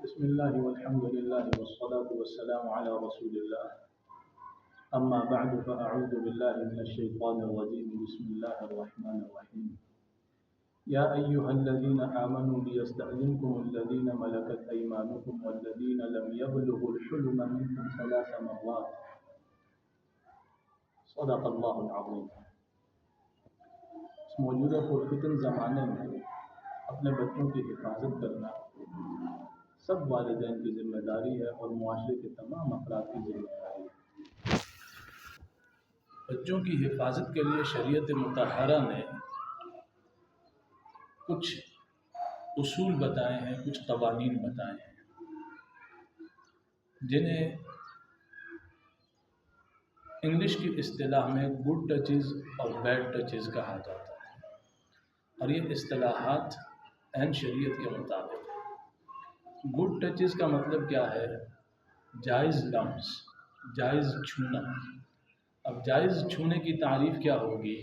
بسم الله والحمد لله والصلاة والسلام على رسول الله. أما بعد فأعوذ بالله من الشيطان الرجيم. بسم الله الرحمن الرحيم. يا أيها الذين آمنوا ليستأذنكم الذين ملكت أيمانكم والذين لم يبلغوا الحلم منكم 3 مرات. صدق الله العظيم. اس موجودہ پرفتن زمانے میں اپنے بچوں کی حفاظت کرنا سب والدین کی ذمہ داری ہے اور معاشرے کے تمام افراد کی ذمہ داری ہے. بچوں کی حفاظت کے لیے شریعت مطہرہ نے کچھ اصول بتائے ہیں، کچھ قوانین بتائے ہیں، جنہیں انگلش کی اصطلاح میں گڈ ٹچز اور بیڈ ٹچز کہا جاتا ہے، اور یہ اصطلاحات عین شریعت کے مطابق ہیں. گڈ ٹچز کا مطلب کیا ہے؟ جائز لمس، جائز چھونا. اب جائز چھونے کی تعریف کیا ہوگی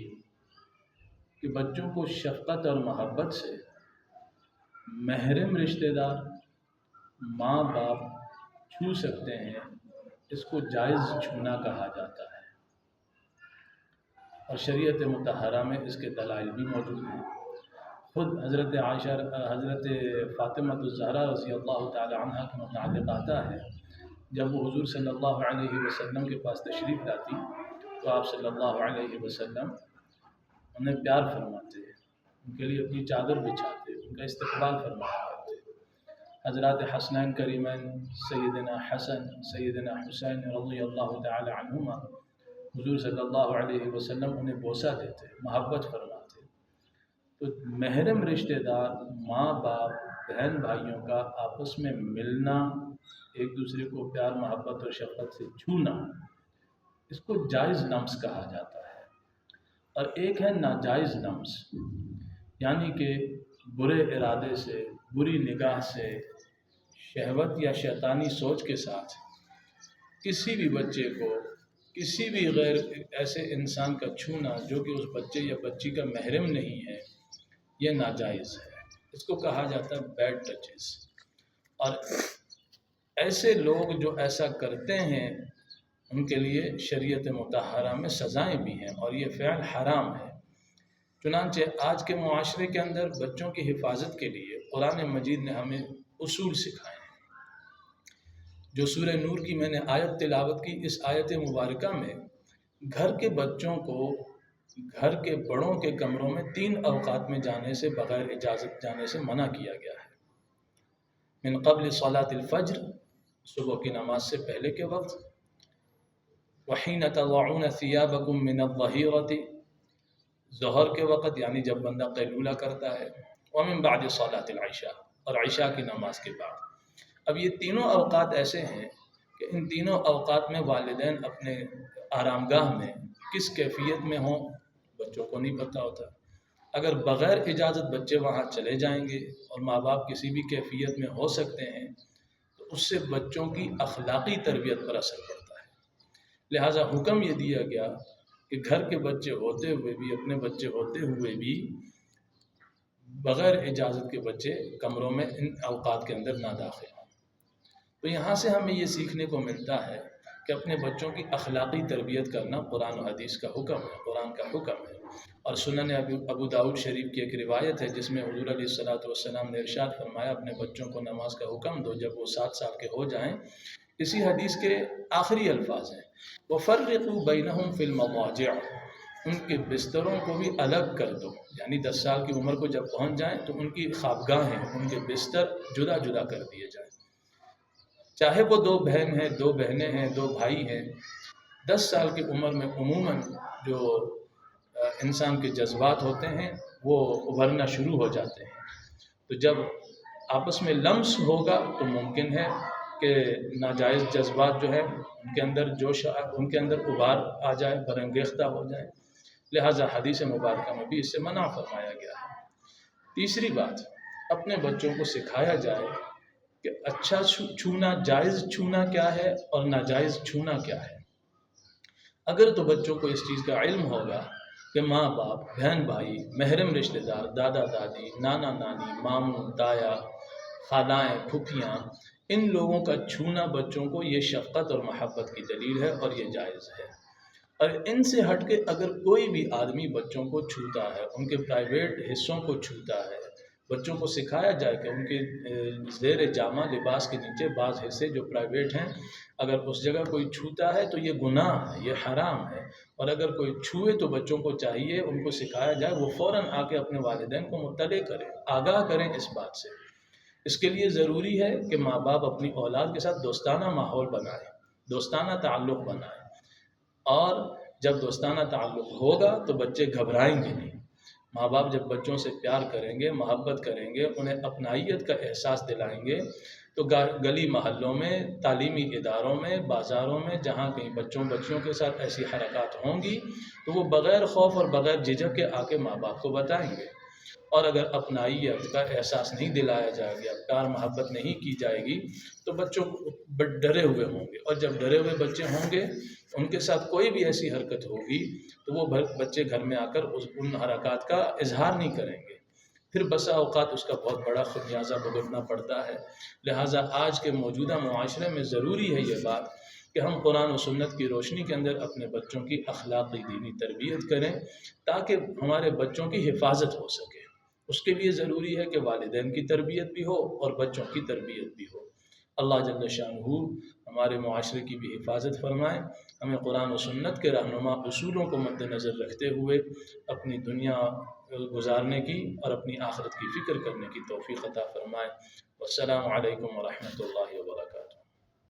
کہ بچوں کو شفقت اور محبت سے محرم رشتہ دار، ماں باپ چھو سکتے ہیں، اس کو جائز چھونا کہا جاتا ہے. اور شریعت مطہرہ میں اس کے دلائل بھی موجود ہیں. خود حضرت عائشہ، حضرت فاطمہ الزہرا رضی اللہ تعالی عنہ کے متعلق آتا ہے، جب وہ حضور صلی اللہ علیہ وسلم کے پاس تشریف لاتی تو آپ صلی اللہ علیہ وسلم انہیں پیار فرماتے، ان کے لیے اپنی چادر بچھاتے، ان کا استقبال فرمایا کرتے. حضرات حسنین کریمین سیدنا حسن، سیدنا حسین رضی اللہ تعالی عنہما، حضور صلی اللہ علیہ وسلم انہیں بوسہ دیتے، محبت فرماتے. تو محرم رشتہ دار، ماں باپ، بہن بھائیوں کا آپس میں ملنا، ایک دوسرے کو پیار محبت اور شفقت سے چھونا، اس کو جائز لمس کہا جاتا ہے. اور ایک ہے ناجائز لمس، یعنی کہ برے ارادے سے، بری نگاہ سے، شہوت یا شیطانی سوچ کے ساتھ کسی بھی بچے کو، کسی بھی غیر ایسے انسان کا چھونا جو کہ اس بچے یا بچی کا محرم نہیں ہے، یہ ناجائز ہے. اس کو کہا جاتا ہے بیڈ ٹچز. اور ایسے لوگ جو ایسا کرتے ہیں ان کے لیے شریعت مطہرہ میں سزائیں بھی ہیں، اور یہ فعل حرام ہے. چنانچہ آج کے معاشرے کے اندر بچوں کی حفاظت کے لیے قرآن مجید نے ہمیں اصول سکھائے ہیں. جو سورہ نور کی میں نے آیت تلاوت کی، اس آیت مبارکہ میں گھر کے بچوں کو گھر کے بڑوں کے کمروں میں 3 اوقات میں جانے سے، بغیر اجازت جانے سے منع کیا گیا ہے. من قبل صلاۃ الفجر، صبح کی نماز سے پہلے کے وقت، وحین تضعون ثیابکم من الظہیرۃ، ظہر کے وقت یعنی جب بندہ قیلولہ کرتا ہے، ومن بعد صلاۃ العشاء، اور عشاء کی نماز کے بعد. اب یہ تینوں اوقات ایسے ہیں کہ ان تینوں اوقات میں والدین اپنے آرام گاہ میں کس کیفیت میں ہوں بچوں کو نہیں پتہ ہوتا. اگر بغیر اجازت بچے وہاں چلے جائیں گے اور ماں باپ کسی بھی کیفیت میں ہو سکتے ہیں تو اس سے بچوں کی اخلاقی تربیت پر اثر پڑتا ہے. لہٰذا حکم یہ دیا گیا کہ گھر کے بچے ہوتے ہوئے بھی، اپنے بچے ہوتے ہوئے بھی، بغیر اجازت کے بچے کمروں میں ان اوقات کے اندر نہ داخل ہوں. تو یہاں سے ہمیں یہ سیکھنے کو ملتا ہے کہ اپنے بچوں کی اخلاقی تربیت کرنا قرآن و حدیث کا حکم ہے، قرآن کا حکم ہے. اور سنن ابو داؤد شریف کی ایک روایت ہے جس میں حضور علیہ الصلوۃ والسلام نے ارشاد فرمایا، اپنے بچوں کو نماز کا حکم دو جب وہ 7 سال کے ہو جائیں. اسی حدیث کے آخری الفاظ ہیں، وَفَرِّقُوا بَيْنَهُمْ فِي الْمَضَاجِعِ، ان کے بستروں کو بھی الگ کر دو. یعنی 10 سال کی عمر کو جب پہنچ جائیں تو ان کی خوابگاہیں، ان کے بستر جدا جدا کر دیے جائیں. چاہے وہ 2 بہن ہیں، 2 بہنیں ہیں، 2 بھائی ہیں. 10 سال کی عمر میں عموماً جو انسان کے جذبات ہوتے ہیں وہ ابھرنا شروع ہو جاتے ہیں. تو جب آپس میں لمس ہوگا تو ممکن ہے کہ ناجائز جذبات جو ہے ان کے اندر جوش، ان کے اندر ابھار آ جائے، برانگیختہ ہو جائے. لہٰذا حدیث مبارکہ میں بھی اس سے منع فرمایا گیا ہے. تیسری بات، اپنے بچوں کو سکھایا جائے کہ اچھا چھونا، جائز چھونا کیا ہے اور ناجائز چھونا کیا ہے. اگر تو بچوں کو اس چیز کا علم ہوگا کہ ماں باپ، بہن بھائی، محرم رشتہ دار، دادا دادی، نانا نانی، ماموں تایا، خالائیں، پھپھیاں، ان لوگوں کا چھونا بچوں کو یہ شفقت اور محبت کی دلیل ہے اور یہ جائز ہے۔ اور ان سے ہٹ کے اگر کوئی بھی آدمی بچوں کو چھوتا ہے، ان کے پرائیویٹ حصوں کو چھوتا ہے، بچوں کو سکھایا جائے کہ ان کے زیر جامہ لباس کے نیچے بعض حصے جو پرائیویٹ ہیں، اگر اس جگہ کوئی چھوتا ہے تو یہ گناہ ہے، یہ حرام ہے، اور اگر کوئی چھوئے تو بچوں کو چاہیے ان کو سکھایا جائے وہ فوراً آ کے اپنے والدین کو مطلع کریں، آگاہ کریں اس بات سے۔ اس کے لیے ضروری ہے کہ ماں باپ اپنی اولاد کے ساتھ دوستانہ ماحول بنائیں، دوستانہ تعلق بنائیں، اور جب دوستانہ تعلق ہوگا تو بچے گھبرائیں گے نہیں۔ ماں باپ جب بچوں سے پیار کریں گے، محبت کریں گے، انہیں اپنائیت کا احساس دلائیں گے، تو گلی محلوں میں، تعلیمی اداروں میں، بازاروں میں جہاں کہیں بچیوں کے ساتھ ایسی حرکات ہوں گی تو وہ بغیر خوف اور بغیر جھجک کے آ کے ماں باپ کو بتائیں گے۔ اور اگر اپنائیت کا احساس نہیں دلایا جائے گا، پیار محبت نہیں کی جائے گی، تو بچوں ڈرے ہوئے ہوں گے، اور جب ڈرے ہوئے بچے ہوں گے ان کے ساتھ کوئی بھی ایسی حرکت ہوگی تو وہ بچے گھر میں آ کر ان حرکات کا اظہار نہیں کریں گے، پھر بسا اوقات اس کا بہت بڑا خمیازہ بھگتنا پڑتا ہے۔ لہٰذا آج کے موجودہ معاشرے میں ضروری ہے یہ بات کہ ہم قرآن و سنت کی روشنی کے اندر اپنے بچوں کی اخلاقی دینی تربیت کریں تاکہ ہمارے بچوں کی حفاظت ہو سکے۔ اس کے لیے ضروری ہے کہ والدین کی تربیت بھی ہو اور بچوں کی تربیت بھی ہو۔ اللہ جل شانہ ہمارے معاشرے کی بھی حفاظت فرمائے، ہمیں قرآن و سنت کے رہنما اصولوں کو مد نظر رکھتے ہوئے اپنی دنیا گزارنے کی اور اپنی آخرت کی فکر کرنے کی توفیق عطا فرمائے۔ والسلام علیکم ورحمۃ اللہ وبرکاتہ۔